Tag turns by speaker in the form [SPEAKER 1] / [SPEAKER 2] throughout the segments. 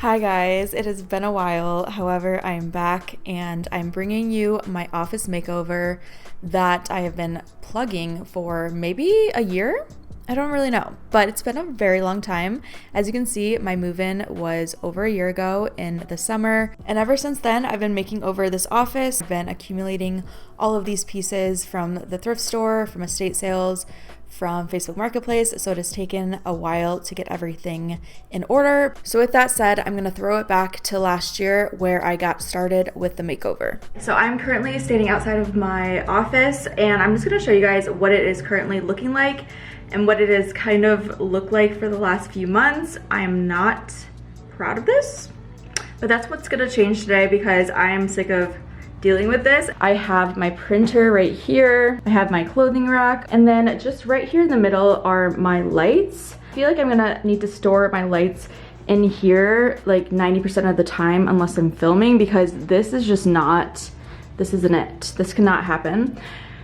[SPEAKER 1] Hi guys, it has been a while. However, I am back and I'm bringing you my office makeover that I have been plugging for maybe a year. I don't really know, but it's been a very long time. As you can see, my move-in was over a year ago in the summer, and ever since then, I've been making over this office. I've been accumulating all of these pieces from the thrift store, from estate sales, from Facebook Marketplace, so it has taken a while to get everything in order. So with that said, I'm gonna throw it back to last year where I got started with the makeover. So I'm currently standing outside of my office and I'm just gonna show you guys what it is currently looking like and what it has kind of looked like for the last few months. I am not proud of this, but that's what's gonna change today because I am sick of dealing with this. I have my printer right here, I have my clothing rack, and then just right here in the middle are my lights. I feel like I'm gonna need to store my lights in here like 90% of the time unless I'm filming, because this is just not, this isn't it. This cannot happen.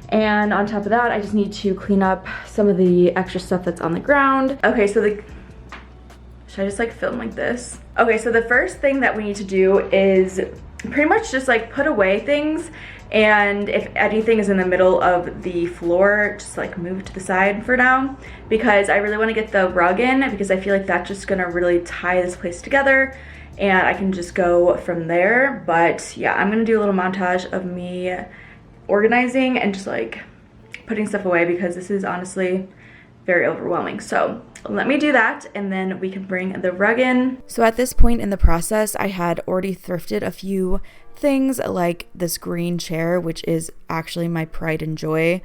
[SPEAKER 1] And on top of that, I just need to clean up some of the extra stuff that's on the ground. Okay, so should I just like film like this? Okay, so the first thing that we need to do is pretty much just like put away things, and if anything is in the middle of the floor, just like move it to the side for now, because I really want to get the rug in, because I feel like that's just gonna really tie this place together and I can just go from there. But yeah, I'm gonna do a little montage of me organizing and just like putting stuff away, because this is honestly very overwhelming. So let me do that and then we can bring the rug in. So at this point in the process, I had already thrifted a few things, like this green chair, which is actually my pride and joy.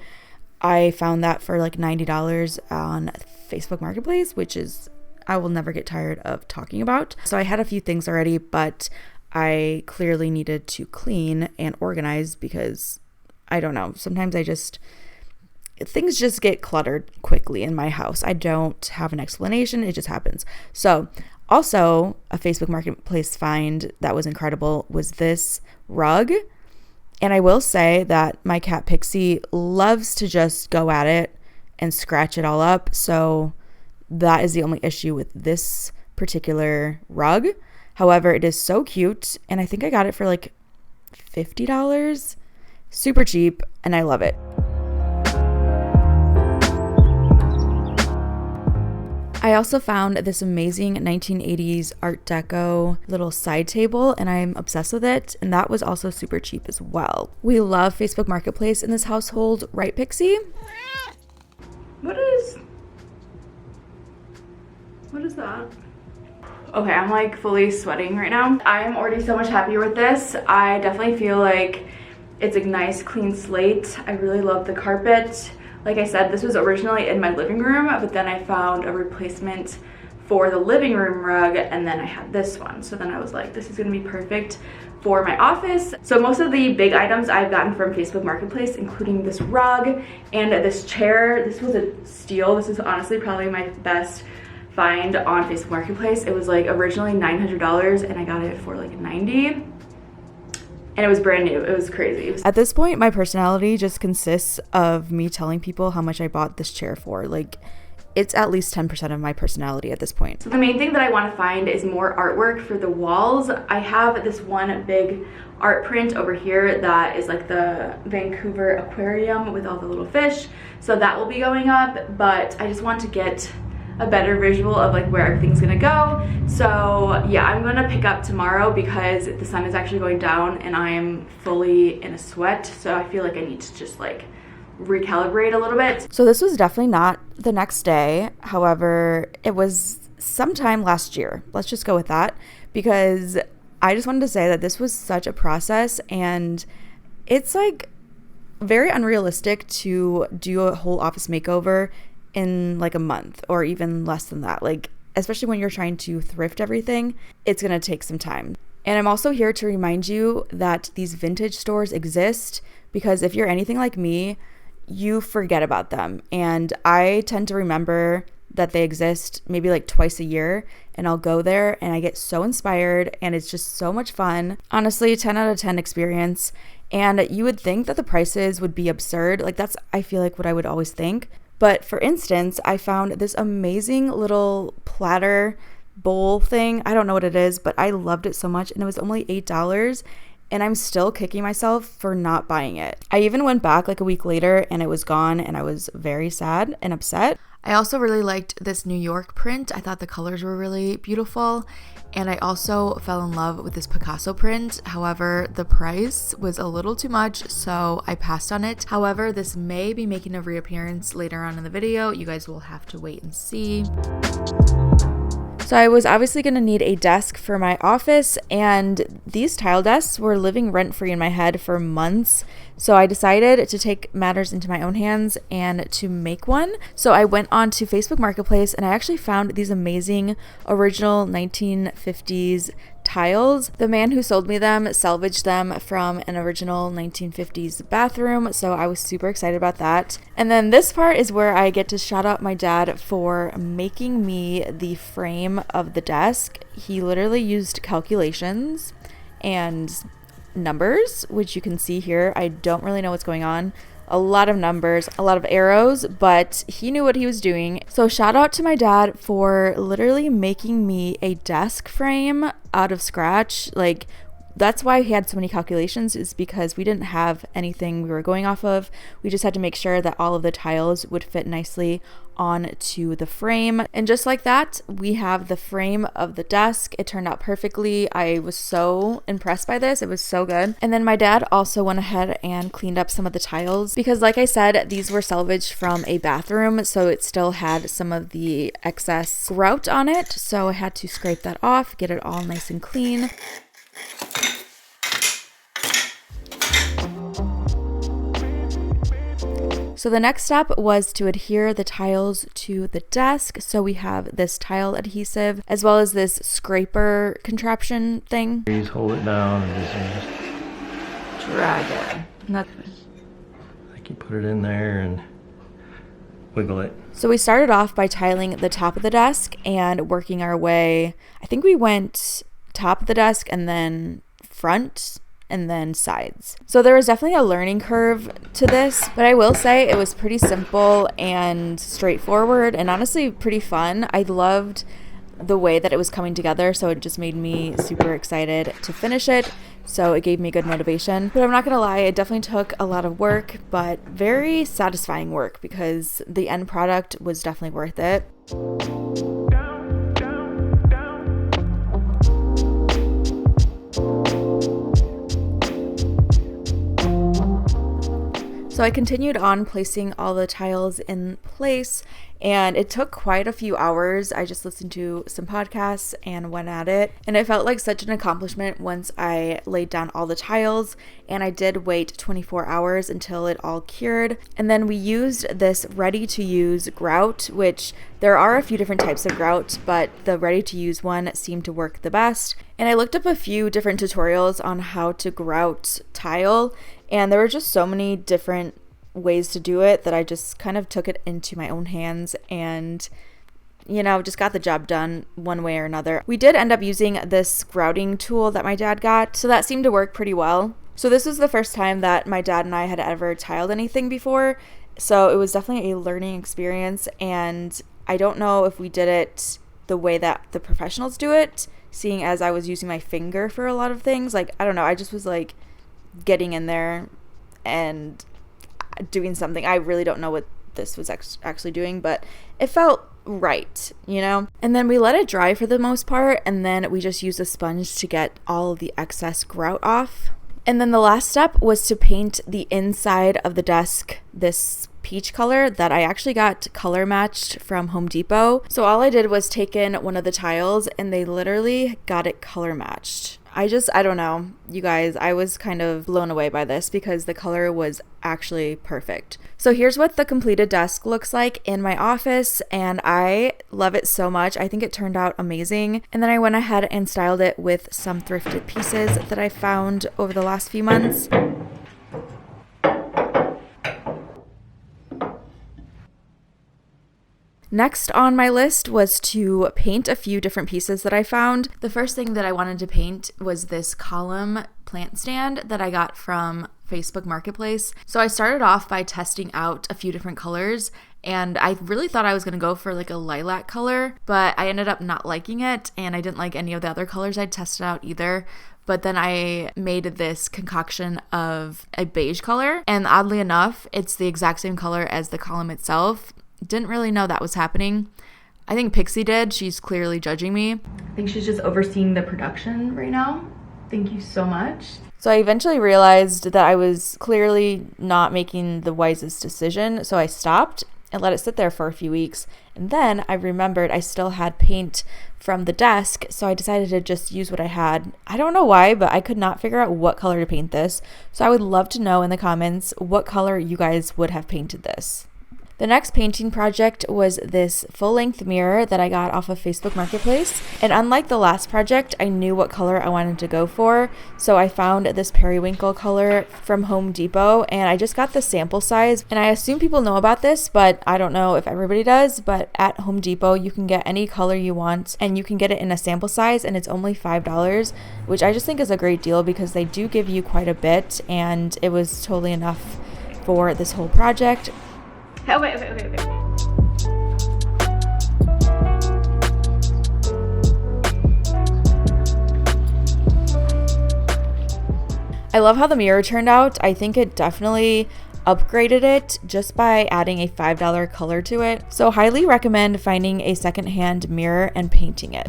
[SPEAKER 1] I found that for like $90 on Facebook Marketplace, which is, I will never get tired of talking about. So I had a few things already, but I clearly needed to clean and organize because I don't know, sometimes things just get cluttered quickly in my house. I don't have an explanation, it just happens. So also a Facebook Marketplace find that was incredible was this rug. And I will say that my cat Pixie loves to just go at it and scratch it all up. So that is the only issue with this particular rug. However, it is so cute, and I think I got it for like $50. Super cheap, and I love it. I also found this amazing 1980s Art Deco little side table, and I'm obsessed with it, and that was also super cheap as well. We love Facebook Marketplace in this household, right, Pixie? What is that? Okay, I'm like fully sweating right now. I am already so much happier with this. I definitely feel like it's a nice clean slate. I really love the carpet. Like I said, this was originally in my living room, but then I found a replacement for the living room rug, and then I had this one. So then I was like, this is gonna be perfect for my office. So most of the big items I've gotten from Facebook Marketplace, including this rug and this chair. This was a steal. This is honestly probably my best find on Facebook Marketplace. It was like originally $900 and I got it for like $90. And it was brand new. It was crazy. At this point, my personality just consists of me telling people how much I bought this chair for. Like, it's at least 10% of my personality at this point. So the main thing that I want to find is more artwork for the walls. I have this one big art print over here that is like the Vancouver aquarium with all the little fish. So that will be going up, but I just want to get a better visual of like where everything's gonna go. So yeah, I'm gonna pick up tomorrow because the sun is actually going down and I am fully in a sweat. So I feel like I need to just like recalibrate a little bit. So this was definitely not the next day. However, it was sometime last year. Let's just go with that, because I just wanted to say that this was such a process, and it's like very unrealistic to do a whole office makeover in like a month or even less than that. Like, especially when you're trying to thrift everything, it's gonna take some time. And I'm also here to remind you that these vintage stores exist, because if you're anything like me, you forget about them. And I tend to remember that they exist maybe like twice a year, and I'll go there and I get so inspired and it's just so much fun. Honestly, 10 out of 10 experience. And you would think that the prices would be absurd. Like, that's, I feel like, what I would always think. But for instance, I found this amazing little platter bowl thing. I don't know what it is, but I loved it so much, and it was only $8. And I'm still kicking myself for not buying it. I even went back like a week later and it was gone, and I was very sad and upset. I also really liked this New York print. I thought the colors were really beautiful. And I also fell in love with this Picasso print. However, the price was a little too much, so I passed on it. However, this may be making a reappearance later on in the video. You guys will have to wait and see. So I was obviously going to need a desk for my office, and these tile desks were living rent-free in my head for months. So I decided to take matters into my own hands and to make one. So I went on to Facebook Marketplace, and I actually found these amazing original 1950s tiles. The man who sold me them salvaged them from an original 1950s bathroom, so I was super excited about that. And then this part is where I get to shout out my dad for making me the frame of the desk. He literally used calculations and numbers, which you can see here. I don't really know what's going on. A lot of numbers, a lot of arrows, but he knew what he was doing. So shout out to my dad for literally making me a desk frame out of scratch. Like, that's why he had so many calculations, is because we didn't have anything we were going off of. We just had to make sure that all of the tiles would fit nicely onto the frame. And just like that, we have the frame of the desk. It turned out perfectly. I was so impressed by this. It was so good. And then my dad also went ahead and cleaned up some of the tiles because, like I said, these were salvaged from a bathroom, so it still had some of the excess grout on it. So I had to scrape that off, get it all nice and clean. So the next step was to adhere the tiles to the desk. So we have this tile adhesive as well as this scraper contraption thing.
[SPEAKER 2] Please hold it down and just
[SPEAKER 1] drag it.
[SPEAKER 2] Like you put it in there and wiggle it.
[SPEAKER 1] So we started off by tiling the top of the desk and working our way. I think we went top of the desk and then front and then sides. So there was definitely a learning curve to this, but I will say it was pretty simple and straightforward and honestly pretty fun. I loved the way that it was coming together, so it just made me super excited to finish it. So it gave me good motivation. But I'm not gonna lie, it definitely took a lot of work, but very satisfying work because the end product was definitely worth it. So I continued on placing all the tiles in place, and it took quite a few hours. I just listened to some podcasts and went at it, and it felt like such an accomplishment once I laid down all the tiles. And I did wait 24 hours until it all cured, and then we used this ready-to-use grout, which there are a few different types of grout, but the ready-to-use one seemed to work the best. And I looked up a few different tutorials on how to grout tile, and there were just so many different ways to do it that I just kind of took it into my own hands and, you know, just got the job done one way or another. We did end up using this grouting tool that my dad got, so that seemed to work pretty well. So this was the first time that my dad and I had ever tiled anything before, so it was definitely a learning experience, and I don't know if we did it the way that the professionals do it, seeing as I was using my finger for a lot of things. Like, I don't know, I just was like getting in there and doing something. I really don't know what this was actually doing, but it felt right, you know? And then we let it dry for the most part, and then we just used a sponge to get all of the excess grout off. And then the last step was to paint the inside of the desk this peach color that I actually got color matched from Home Depot. So all I did was take in one of the tiles and they literally got it color matched. I don't know, you guys, I was kind of blown away by this because the color was actually perfect. So here's what the completed desk looks like in my office, and I love it so much. I think it turned out amazing. And then I went ahead and styled it with some thrifted pieces that I found over the last few months. Next on my list was to paint a few different pieces that I found. The first thing that I wanted to paint was this column plant stand that I got from Facebook Marketplace. So I started off by testing out a few different colors, and I really thought I was going to go for like a lilac color, but I ended up not liking it, and I didn't like any of the other colors I'd tested out either. But then I made this concoction of a beige color, and oddly enough, it's the exact same color as the column itself. Didn't really know that was happening. I think Pixie did. She's clearly judging me. I think she's just overseeing the production right now. Thank you so much. So I eventually realized that I was clearly not making the wisest decision, so I stopped and let it sit there for a few weeks. And then I remembered I still had paint from the desk, so I decided to just use what I had. I don't know why, but I could not figure out what color to paint this. So I would love to know in the comments what color you guys would have painted this. The next painting project was this full-length mirror that I got off of Facebook Marketplace. And unlike the last project, I knew what color I wanted to go for. So I found this periwinkle color from Home Depot, and I just got the sample size. And I assume people know about this, but I don't know if everybody does. But at Home Depot, you can get any color you want, and you can get it in a sample size, and it's only $5, which I just think is a great deal because they do give you quite a bit, and it was totally enough for this whole project.
[SPEAKER 3] Oh, wait.
[SPEAKER 1] I love how the mirror turned out. I think it definitely upgraded it just by adding a $5 color to it. So highly recommend finding a secondhand mirror and painting it.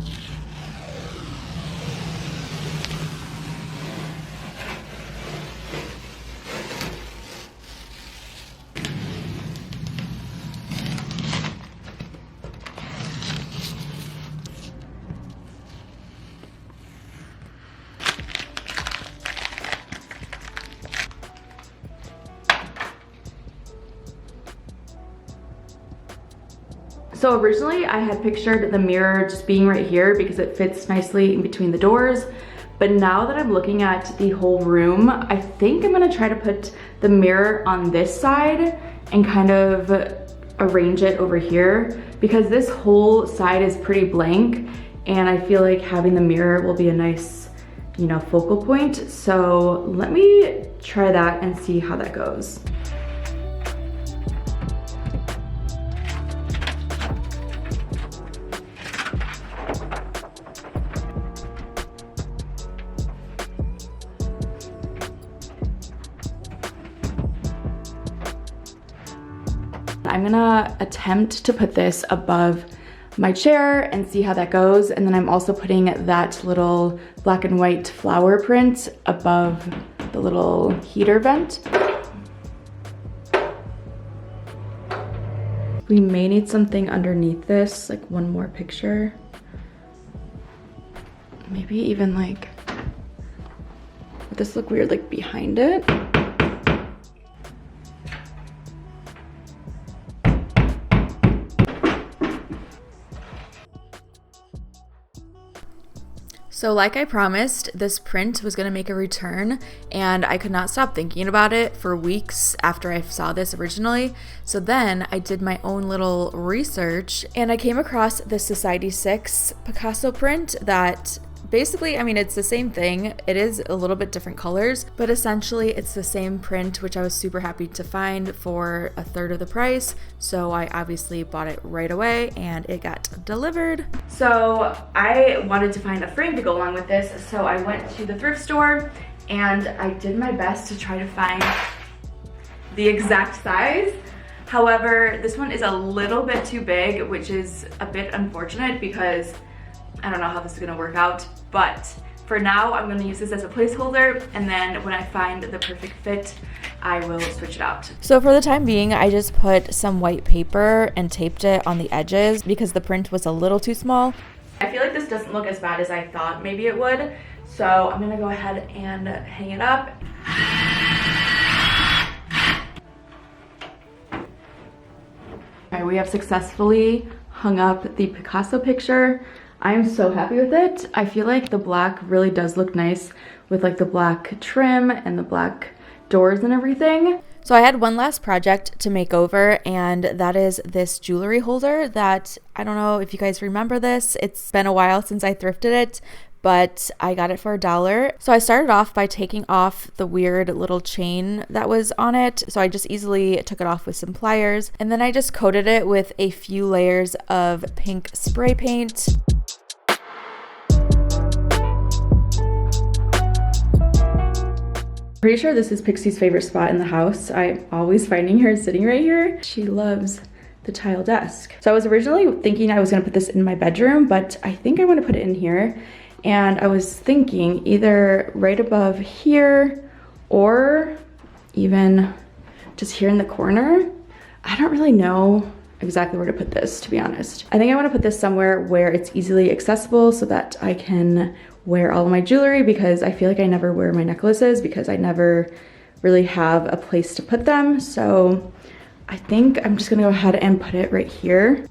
[SPEAKER 1] So originally I had pictured the mirror just being right here because it fits nicely in between the doors. But now that I'm looking at the whole room, I think I'm gonna try to put the mirror on this side and kind of arrange it over here because this whole side is pretty blank and I feel like having the mirror will be a nice, focal point. So let me try that and see how that goes. I'm gonna attempt to put this above my chair and see how that goes. And then I'm also putting that little black and white flower print above the little heater vent. We may need something underneath this, like one more picture. Maybe even like, would this look weird like behind it? So like I promised, this print was gonna make a return and I could not stop thinking about it for weeks after I saw this originally. So then I did my own little research and I came across the Society 6 Picasso print that basically, it's the same thing. It is a little bit different colors, but essentially it's the same print, which I was super happy to find for a third of the price. So I obviously bought it right away and it got delivered. So I wanted to find a frame to go along with this. So I went to the thrift store and I did my best to try to find the exact size. However, this one is a little bit too big, which is a bit unfortunate because I don't know how this is gonna work out, but for now, I'm gonna use this as a placeholder, and then when I find the perfect fit, I will switch it out. So for the time being, I just put some white paper and taped it on the edges because the print was a little too small. I feel like this doesn't look as bad as I thought maybe it would, so I'm gonna go ahead and hang it up. All right, we have successfully hung up the Picasso picture. I'm so happy with it. I feel like the black really does look nice with like the black trim and the black doors and everything. So I had one last project to make over, and that is this jewelry holder that I don't know if you guys remember this. It's been a while since I thrifted it, but I got it for $1. So I started off by taking off the weird little chain that was on it. So I just easily took it off with some pliers, and then I just coated it with a few layers of pink spray paint. Pretty sure this is Pixie's favorite spot in the house. I'm always finding her sitting right here. She loves the tile desk. So I was originally thinking I was gonna put this in my bedroom, but I think I wanna put it in here. And I was thinking either right above here or even just here in the corner. I don't really know exactly where to put this, to be honest. I think I wanna put this somewhere where it's easily accessible so that I can wear all of my jewelry, because I feel like I never wear my necklaces because I never really have a place to put them. So I think I'm just gonna go ahead and put it right here.